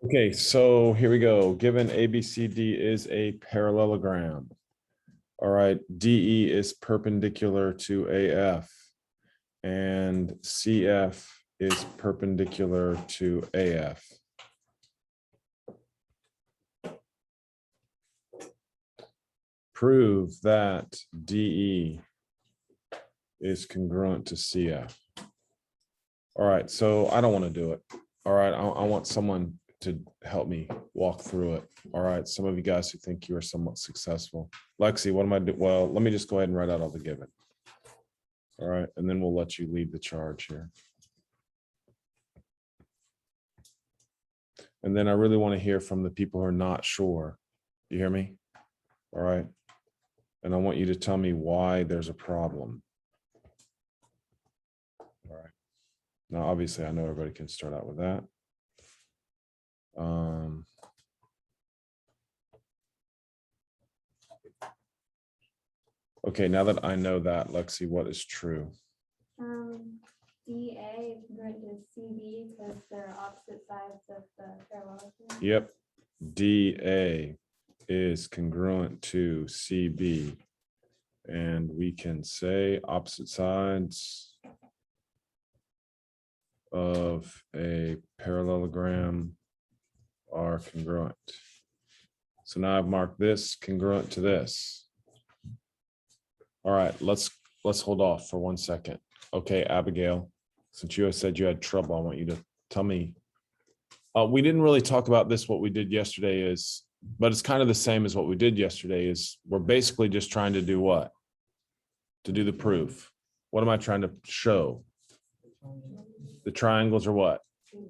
Okay, so here we go. Given ABCD is a parallelogram. All right, DE is perpendicular to AF and CF is perpendicular to AF. Prove that DE is congruent to CF. All right, so I don't want to do it. All right, I want someone to help me walk through it. All right, some of you guys who think you are somewhat successful. Lexi, what am I doing? Well, let me just go ahead and write out all the given. All right, and then we'll let you lead the charge here. And then I really want to hear from the people who are not sure. You hear me? All right. And I want you to tell me why there's a problem. All right. Now, obviously, I know everybody can start out with that. Okay, now that I know that, Lexi, what is true? DA is congruent to CB because they're opposite sides of the parallelogram. Yep. DA is congruent to CB. And we can say opposite sides of a parallelogram are congruent. So now I've marked this congruent to this. All right, let's hold off for 1 second. Okay, Abigail, since you said you had trouble, I want you to tell me. We didn't really talk about this. What we did yesterday is, but it's kind of the same as what we did yesterday is we're basically just trying to do what? To do the proof. What am I trying to show? The triangles are what?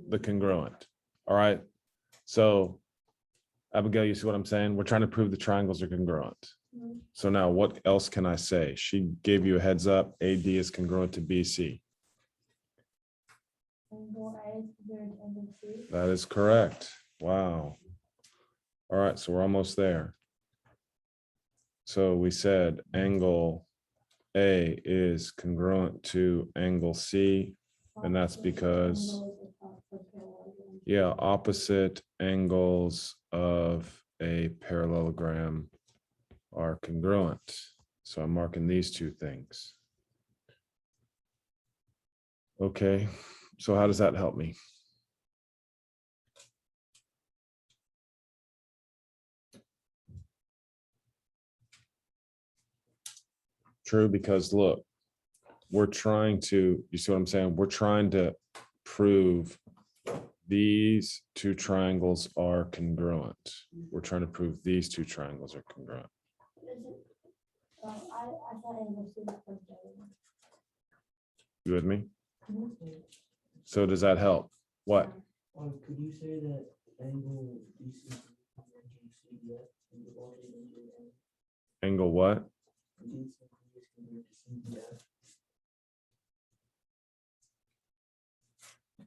The congruent. All right. So Abigail, you see what I'm saying? We're trying to prove the triangles are congruent. So now what else can I say? She gave you a heads up. AD is congruent to BC. That is correct. Wow. All right, so we're almost there. So we said angle A is congruent to angle C, and that's because, yeah, opposite angles of a parallelogram are congruent. So I'm marking these two things. Okay, so how does that help me? True, because look, we're trying to, you see what I'm saying? We're trying to prove these two triangles are congruent. We're trying to prove these two triangles are congruent. You with me? So does that help? What? Could you say that angle BC Angle what?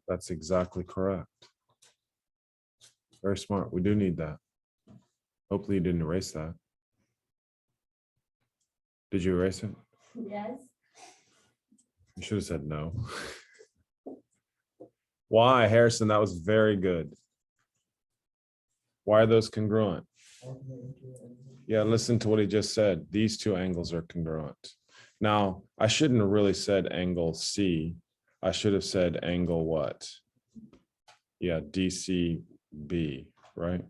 That's exactly correct. Very smart. We do need that. Hopefully you didn't erase that. Did you erase it? Yes. You should have said no. Why, Harrison? That was very good. Why are those congruent? Yeah, listen to what he just said. These two angles are congruent. Now, I shouldn't have really said angle C. I should have said angle what? Yeah, DCB, right?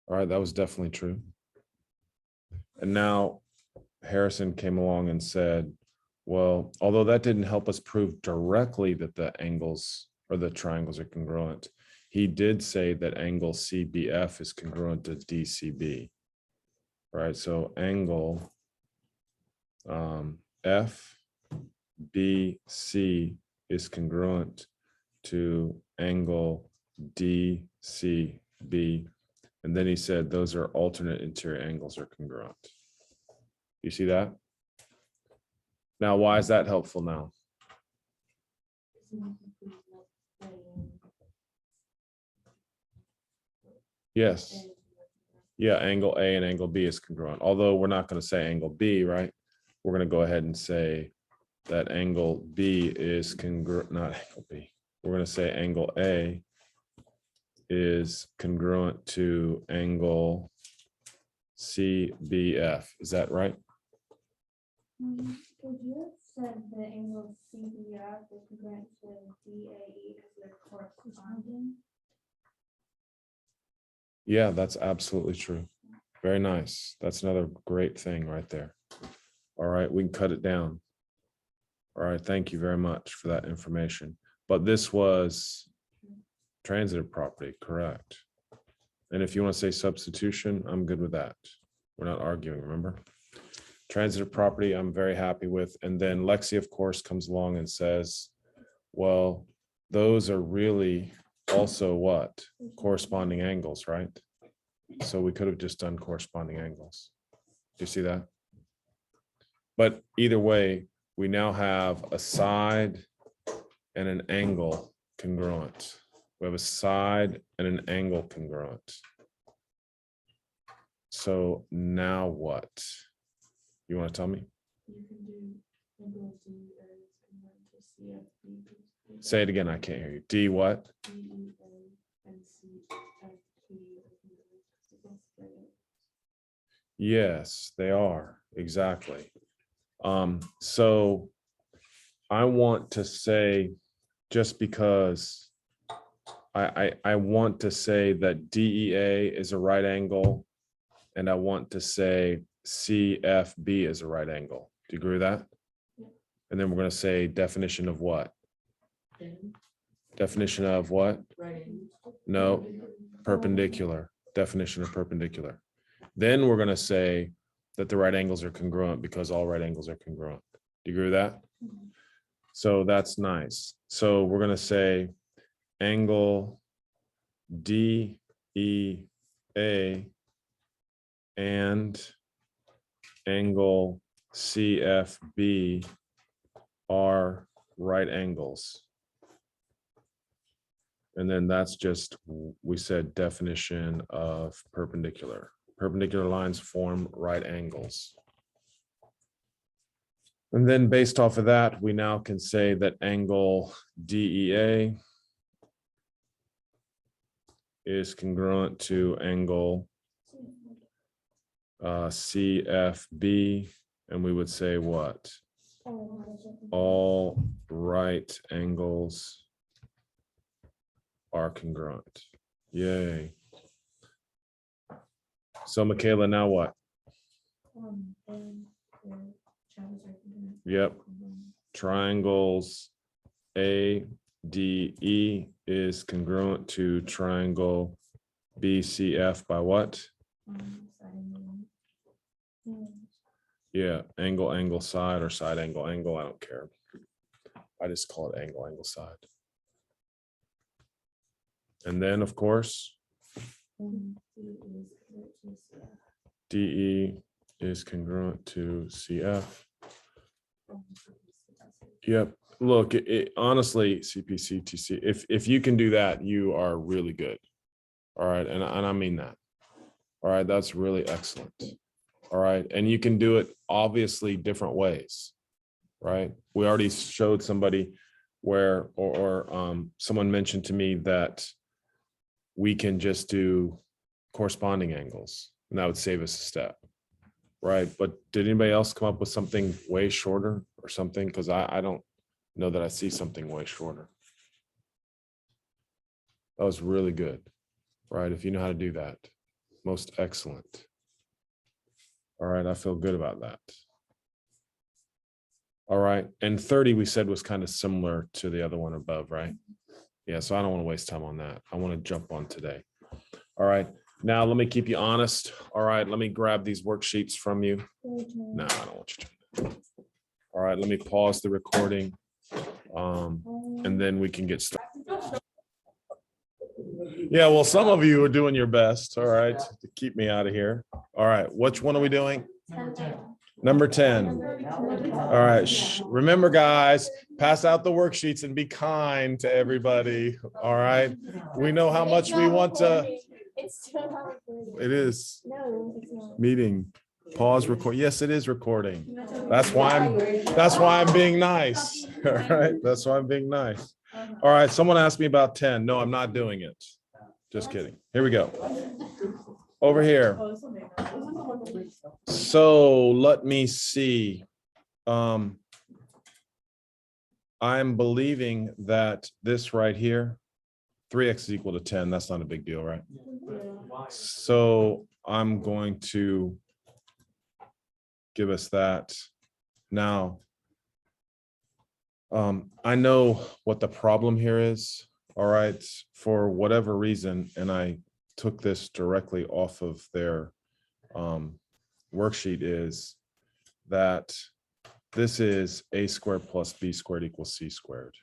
All right, that was definitely true. And now Harrison came along and said, well, although that didn't help us prove directly that the angles or the triangles are congruent, he did say that angle CBF is congruent to DCB, right? So angle FBC is congruent to angle DCB. And then he said those are alternate interior angles are congruent. You see that? Now, why is that helpful now? Yes. Yeah, angle A and angle B is congruent. Although we're not going to say angle B, right? We're going to go ahead and say that angle B is congruent, not angle B. We're going to say angle A is congruent to angle CBF. Is that right? Would you have said the angle CBF is congruent to DAE because they're corresponding? Yeah, that's absolutely true. Very nice. That's another great thing right there. All right, we can cut it down. All right, thank you very much for that information. But this was transitive property, correct? And if you want to say substitution, I'm good with that. We're not arguing, remember? Transitive property, I'm very happy with. And then Lexi, of course, comes along and says, well, those are really also what? Corresponding angles, right? So we could have just done corresponding angles. Do you see that? But either way, we now have a side and an angle congruent. We have a side and an angle congruent. So now what? You want to tell me? You can do angle D as congruent to CFB. Say it again. I can't hear you. D what? DEA and CFB. Yes, they are. Exactly. So I want to say, just because I want to say that DEA is a right angle, and I want to say CFB is a right angle. Do you agree with that? Yeah. And then we're going to say definition of what? Definition of what? Right angle. No, perpendicular. Definition of perpendicular. Then we're going to say that the right angles are congruent because all right angles are congruent. Do you agree with that? So that's nice. So we're going to say angle DEA and angle CFB are right angles. And then that's just, we said definition of perpendicular. Perpendicular lines form right angles. And then based off of that, we now can say that angle DEA is congruent to angle CFB. And we would say what? All right angles are congruent. Yay. So Michaela, now what? Yep. Triangles ADE is congruent to triangle BCF by what? Yeah, angle, angle, side, or side, angle, angle. I don't care. I just call it angle, angle, side. And then, of course, DE is congruent to CF. Yep. Look, honestly, CPC, TC, if you can do that, you are really good. All right. And I mean that. All right. That's really excellent. All right. And you can do it obviously different ways. Right. We already showed somebody where, or someone mentioned to me that we can just do corresponding angles and that would save us a step. Right. But did anybody else come up with something way shorter or something? Because I don't know that I see something way shorter. That was really good. Right. If you know how to do that, most excellent. All right. I feel good about that. All right. And 30 we said was kind of similar to the other one above, right? Yeah. So I don't want to waste time on that. I want to jump on today. All right. Now let me keep you honest. All right. Let me grab these worksheets from you. No, I don't want you to. All right. Let me pause the recording. And then we can get started. Yeah, well, some of you are doing your best, all right, to keep me out of here. All right, which one are we doing? Number 10. All right, remember guys, pass out the worksheets and be kind to everybody, all right? We know how much we want to. It's still not recording. It is No, it's not. meeting. Pause record. Yes, it is recording. That's why I'm being nice. All right. That's why I'm being nice. All right. Someone asked me about 10. No, I'm not doing it. Just kidding. Here we go. Over here. So let me see. I'm believing that this right here, 3x is equal to 10. That's not a big deal, right? So I'm going to give us that. Now, I know what the problem here is. All right, for whatever reason, and I took this directly off of their worksheet, is that this is a squared plus b squared equals c squared.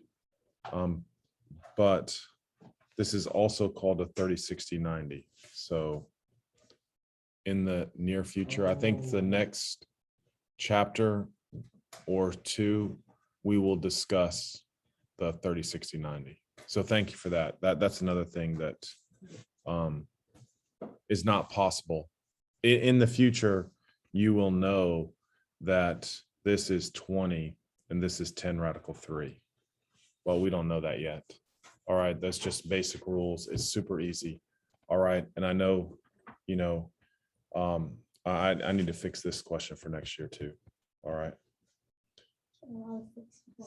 But this is also called a 30, 60, 90. So in the near future, I think the next chapter or two, we will discuss the 30, 60, 90. So thank you for that. That's another thing that is not possible. In the future, you will know that this is 20 and this is 10 radical 3. Well, we don't know that yet. All right, that's just basic rules. It's super easy. All right, and I know, you know, I need to fix this question for next year too. All right.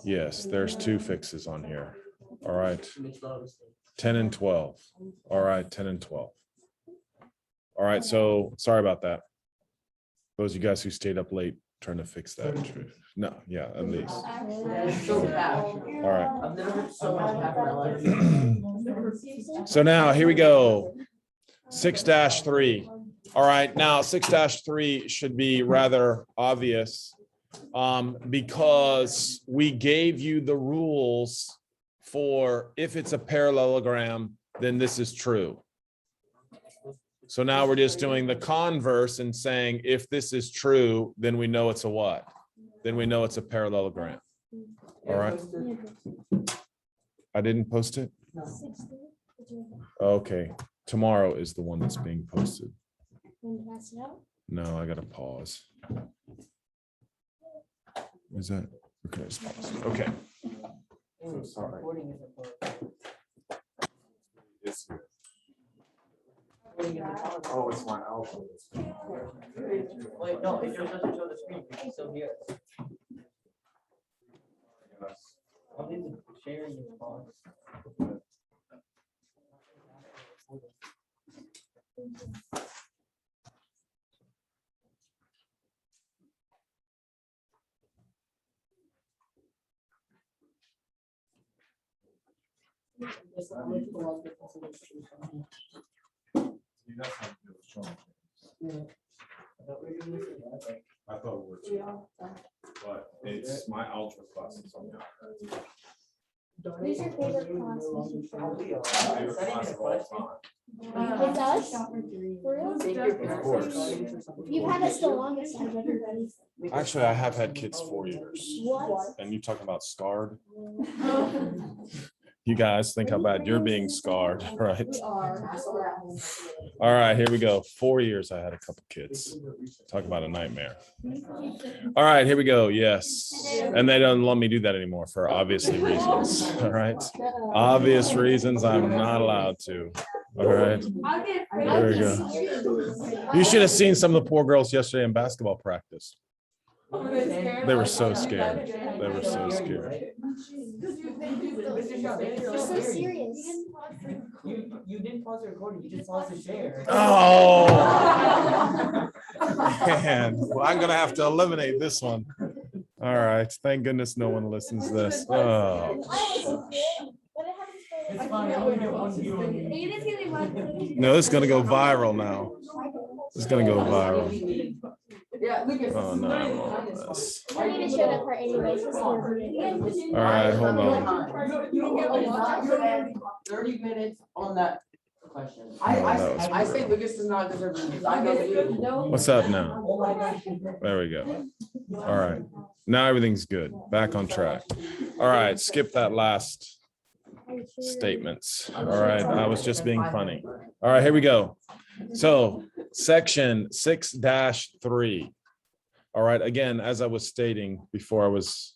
Yes, there's 2 fixes on here. All right. 10 and 12. All right, 10 and 12. All right, so sorry about that. Those of you guys who stayed up late trying to fix that. No, yeah, at least. All right. I've never heard so much back in my life. So now here we go. 6-3. All right, now 6-3 should be rather obvious because we gave you the rules for if it's a parallelogram, then this is true. So now we're just doing the converse and saying if this is true, then we know it's a what? Then we know it's a parallelogram. All right. I didn't post it? Okay. Tomorrow is the one that's being posted. No, I gotta pause. Is that okay? Just pause. Okay. So sorry. Oh, it's my album. Wait, no, it just doesn't show the screen. You can still hear it. I'll need to share your pause. I thought we were too, but it's my ultra classes on that. Who's your favorite class? Favorite class of all time. It does? For real? Of course. You've had us the longest out of everybody. Actually, I have had kids 4 years. What? And you talking about scarred? You guys think how bad you're being scarred, right? All right, here we go. 4 years I had a couple kids. Talk about a nightmare. All right, here we go. Yes. And they don't let me do that anymore for obviously reasons. All right. Obvious reasons I'm not allowed to. All right. There we go. You should have seen some of the poor girls yesterday in basketball practice. They were so scared. They were so scared. You're so serious. You didn't pause the recording, you just paused the share. Oh, man. Well, I'm gonna have to eliminate this one. All right. Thank goodness no one listens to this. Oh. It's fine. I only get one view on you. No, this is gonna go viral now. It's gonna go viral. Yeah, Lucas. Oh no, I don't want this. I need to show that part anyways. All right, hold on. You don't get like 30 minutes on that question. I say Lucas does not deserve it because I know you. What's up now? There we go. All right. Now everything's good. Back on track. All right, skip that last statements. All right, I was just being funny. All right, here we go. So section 6-3. All right, again, as I was stating before I was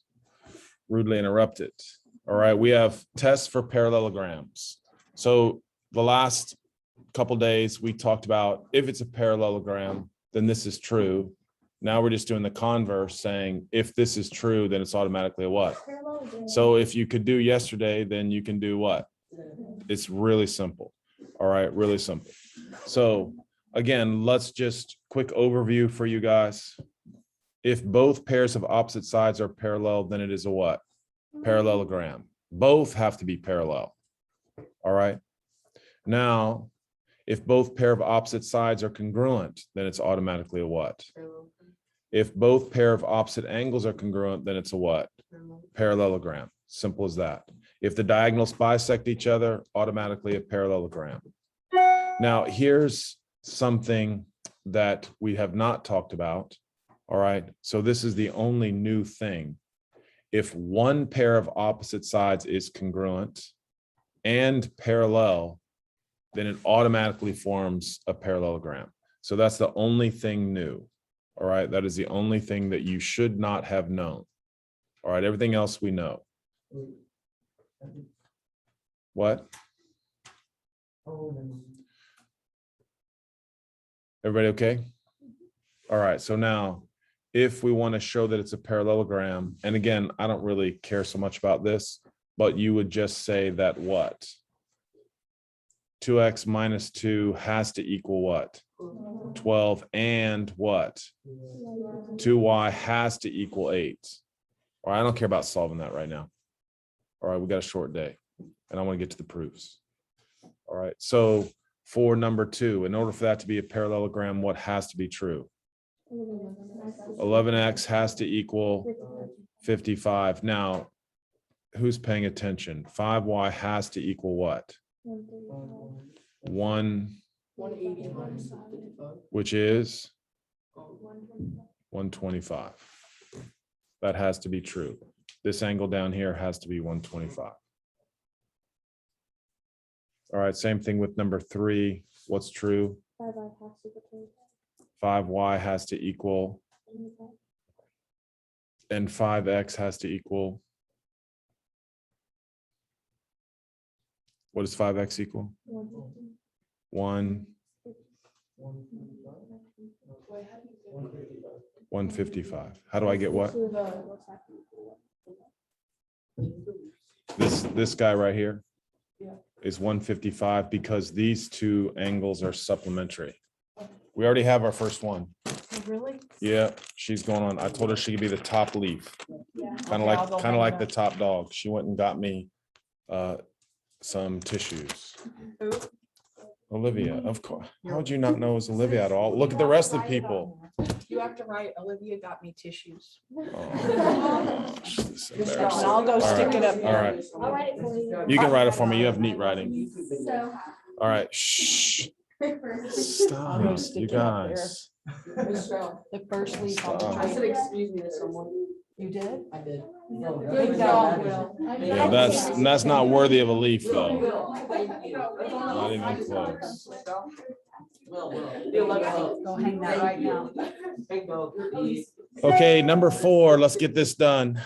rudely interrupted. All right, we have tests for parallelograms. So the last couple days, we talked about if it's a parallelogram, then this is true. Now we're just doing the converse, saying if this is true, then it's automatically a what? So if you could do yesterday, then you can do what? It's really simple. All right, really simple. So again, let's just quick overview for you guys. If both pairs of opposite sides are parallel, then it is a what? Parallelogram. Both have to be parallel. All right. Now, if both pair of opposite sides are congruent, then it's automatically a what? If both pair of opposite angles are congruent, then it's a what? Parallelogram. Simple as that. If the diagonals bisect each other, automatically a parallelogram. Now, here's something that we have not talked about. All right. So this is the only new thing. If one pair of opposite sides is congruent and parallel, then it automatically forms a parallelogram. So that's the only thing new. All right. That is the only thing that you should not have known. All right. Everything else we know. What? Everybody okay? All right. So now, if we want to show that it's a parallelogram, and again, I don't really care so much about this, but you would just say that what? 2x minus 2 has to equal what? 12, and what? 2y has to equal 8. All right, I don't care about solving that right now. All right, we got a short day, and I want to get to the proofs. All right, so for number 2, in order for that to be a parallelogram, what has to be true? 11x has to equal 55. Now, who's paying attention? 5y has to equal what? 180 minus 55. Which is 125. That has to be true. This angle down here has to be 125. All right, same thing with number 3. What's true? 5y has to equal, and 5x has to equal. What does 5x equal? 155. How do I get what? This guy right here is 155 because these two angles are supplementary. We already have our first one. Really? Yeah, she's going on. I told her she could be the top leaf. Kind of like the top dog. She went and got me some tissues. Who? Olivia, of course. How would you not know it was Olivia at all? Look at the rest of the people. You have to write, Olivia got me tissues. Oh, this is And embarrassing. I'll go stick it up. All right. I'll write it for you. You can write it for me. You have neat writing. So. All right. Shh. I'll go Stop, stick you it up there. guys. The first leaf on the Stop. I said, tree. excuse me to someone. You did? I did. Good job, Will. Yeah, that's not worthy of a leaf, though. Not Not even close. Go hang that right now. Okay, number 4. Let's get this done.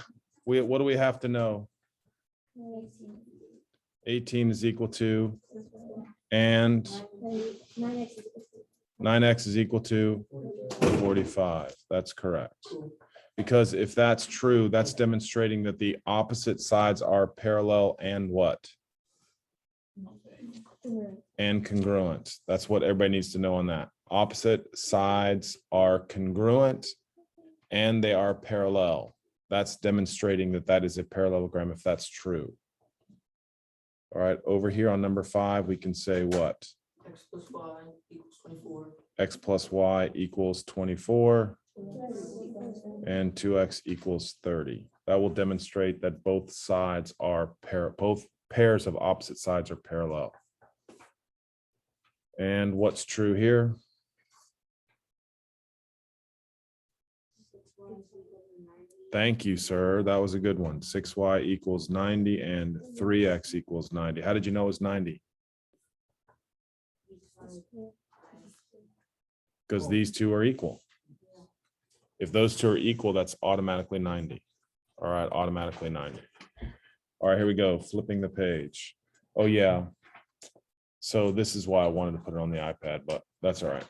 What do we have to know? 18 is equal to, and 9x is equal to 45. That's correct. Because if that's true, that's demonstrating that the opposite sides are parallel and what? And congruent. That's what everybody needs to know on that. Opposite sides are congruent and they are parallel. That's demonstrating that that is a parallelogram if that's true. All right, over here on number 5, we can say what? X plus Y equals 24. X plus Y equals 24. And 2x equals 30. That will demonstrate that both sides are both pairs of opposite sides are parallel. And what's true here? Thank you, sir. That was a good one. 6y equals 90 and 3x equals 90. How did you know it was 90? Because these two are equal. If those two are equal, that's automatically 90. All right, automatically 90. All right, here we go, flipping the page. Oh, yeah. So this is why I wanted to put it on the iPad, but that's all right.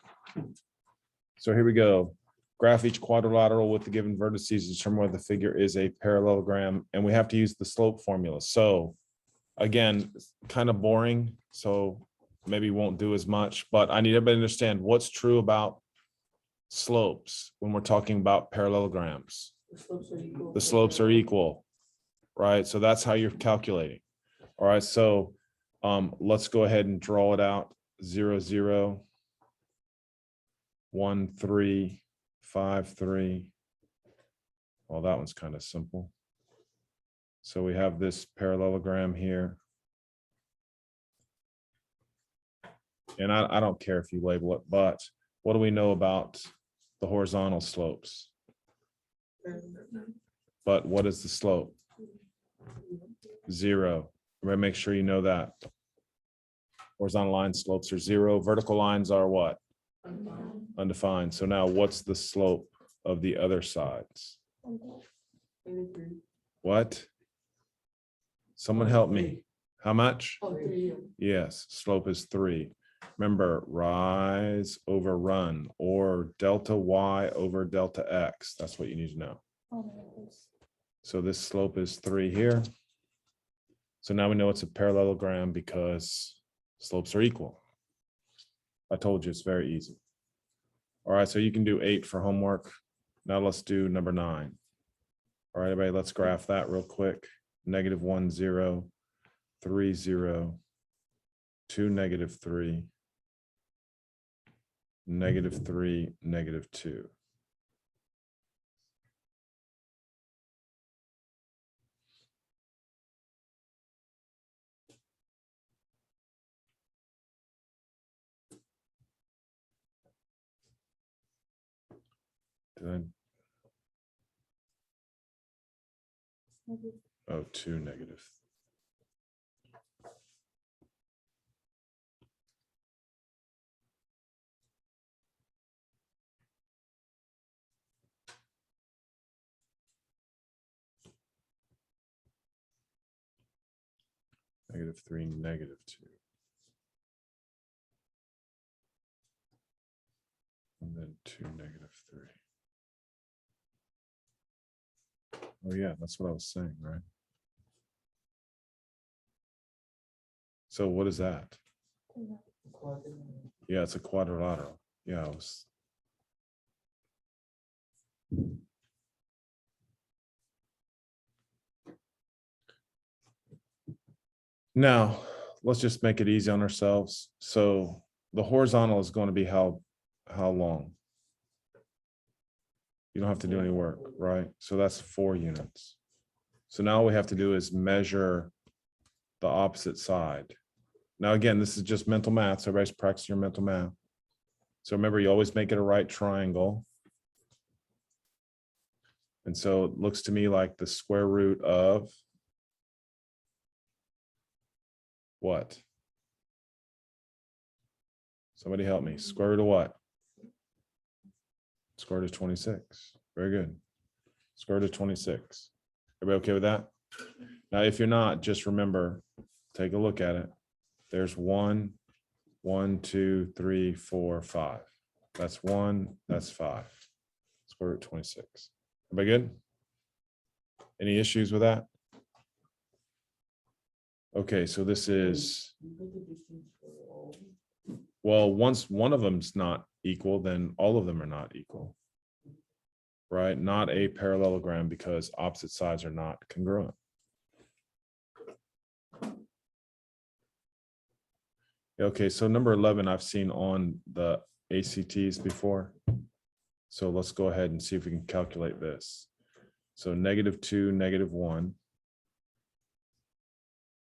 So here we go. Graph each quadrilateral with the given vertices to determine whether the figure is a parallelogram, and we have to use the slope formula. So again, kind of boring, so maybe won't do as much, but I need everybody to understand what's true about slopes when we're talking about parallelograms. The slopes are equal, right? So that's how you're calculating. All right, so let's go ahead and draw it out. 0, 0, 1, 3, 5, 3. Well, that one's kind of simple. So we have this parallelogram here. And I don't care if you label it, but what do we know about the horizontal slopes? But what is the slope? 0. Everybody make sure you know that. Horizontal line slopes are 0. Vertical lines are what? Undefined. So now what's the slope of the other sides? What? Someone help me. How much? Yes, slope is 3. Remember, rise over run, or delta y over delta x. That's what you need to know. So this slope is 3 here. So now we know it's a parallelogram because slopes are equal. I told you it's very easy. All right, so you can do 8 for homework. Now let's do number 9. All right, everybody, let's graph that real quick. -1, 0, 3, 0, 2, -3, -3, -2. Did I? Oh, 2 negative. -3, -2. And then 2, -3. Oh yeah, that's what I was saying, right? So what is that? Yeah, it's a quadrilateral. Yeah, I was. Now, let's just make it easy on ourselves. So the horizontal is going to be how long? You don't have to do any work, right? So that's 4 units. So now all we have to do is measure the opposite side. Now, again, this is just mental math. So everybody's practicing your mental math. So remember, you always make it a right triangle. And so it looks to me like the square root of what? Somebody help me. Square root of what? Square root of 26. Very good. Square root of 26. Everybody okay with that? Now, if you're not, just remember, take a look at it. There's 1, 1, 2, 3, 4, 5. That's 1, that's 5. Square root of 26. Everybody good? Any issues with that? Okay, so this is, well, once one of them's not equal, then all of them are not equal. Right? Not a parallelogram because opposite sides are not congruent. Okay, so number 11 I've seen on the ACTs before. So let's go ahead and see if we can calculate this. So -2, -1,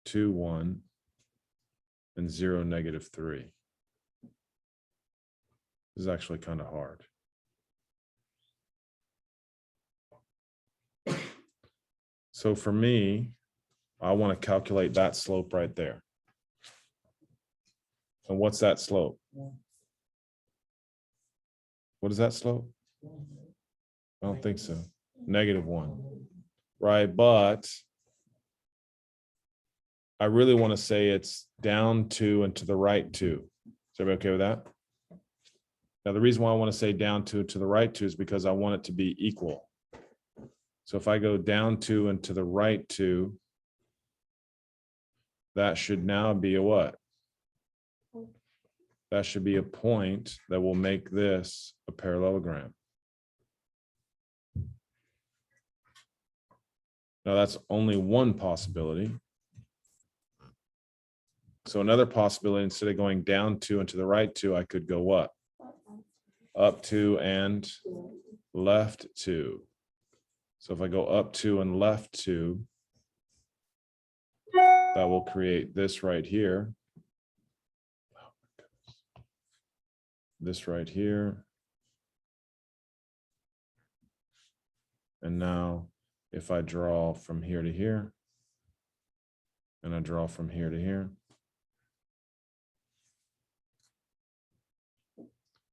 2, 1, and 0, -3. This is actually kind of hard. So for me, I want to calculate that slope right there. And what's that slope? What is that slope? I don't think so. -1, right? But I really want to say it's down 2 and to the right 2. Is everybody okay with that? Now, the reason why I want to say down 2 to the right 2 is because I want it to be equal. So if I go down 2 and to the right 2, that should now be a what? That should be a point that will make this a parallelogram. Now, that's only one possibility. So another possibility, instead of going down 2 and to the right 2, I could go what? Up 2 and left 2. So if I go up 2 and left 2, that will create this right here. This right here. And now if I draw from here to here, and I draw from here to here,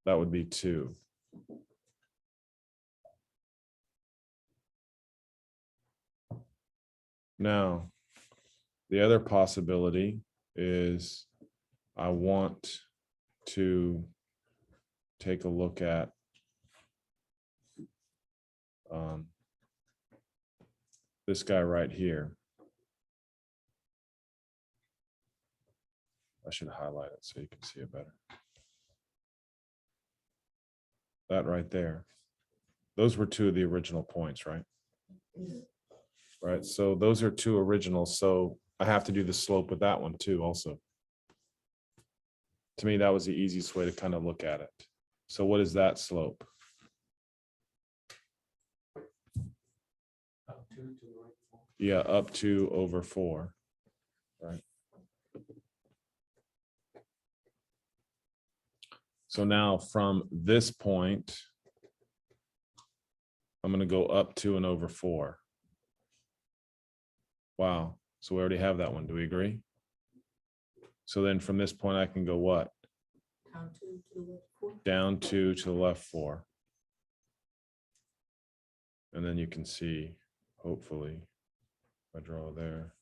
that would be 2. Now, the other possibility is I want to take a look at this guy right here. I should highlight it so you can see it better. That right there. Those were 2 of the original points, right? Right, so those are 2 originals, so I have to do the slope with that one too also. To me, that was the easiest way to kind of look at it. So what is that slope? Yeah, up 2 over 4, right? So now from this point, I'm going to go up 2 and over 4. Wow. So we already have that one. Do we agree? So then from this point, I can go what? Down 2 to the left 4. And then you can see, hopefully, if I draw there.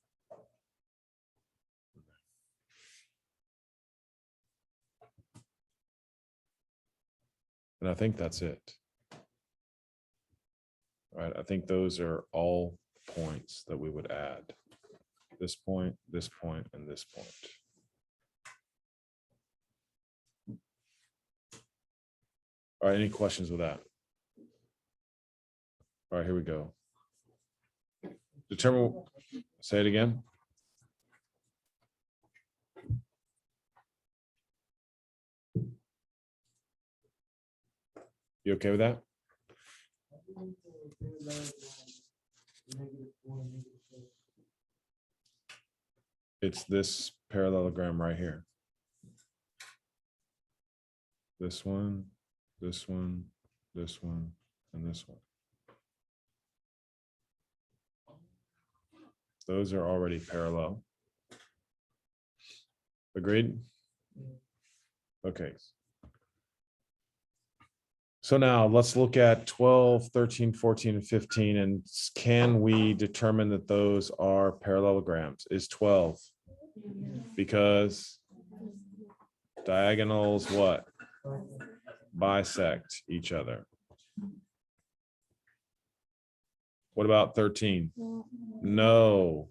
And I think that's it. All right, I think those are all points that we would add. This point, and this point. All right, any questions with that? All right, here we go. Determine, say it again. You okay with that? It's this parallelogram right here. This one, this one, this one, and this one. Those are already parallel. Agreed? Okay. So now let's look at 12, 13, 14, and 15. And can we determine that those are parallelograms? Is 12? Because diagonals what? Bisect each other. What about 13? No,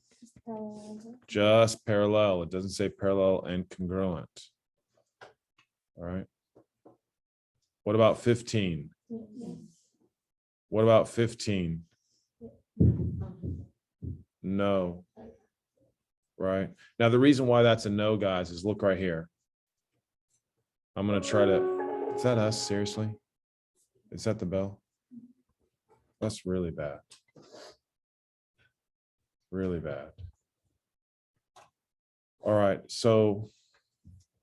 just parallel. It doesn't say parallel and congruent. All right. What about 15? What about 15? No. Right. Now, the reason why that's a no, guys, is look right here. I'm going to try to, is that us? Seriously? Is that the bell? That's really bad. Really bad. All right. So,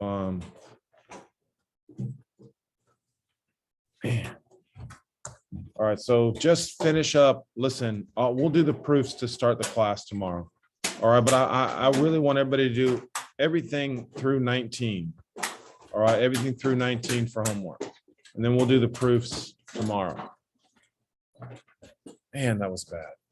man. All right, so just finish up. Listen, we'll do the proofs to start the class tomorrow. All right, but I really want everybody to do everything through 19. All right, everything through 19 for homework. And then we'll do the proofs tomorrow. Man, that was bad.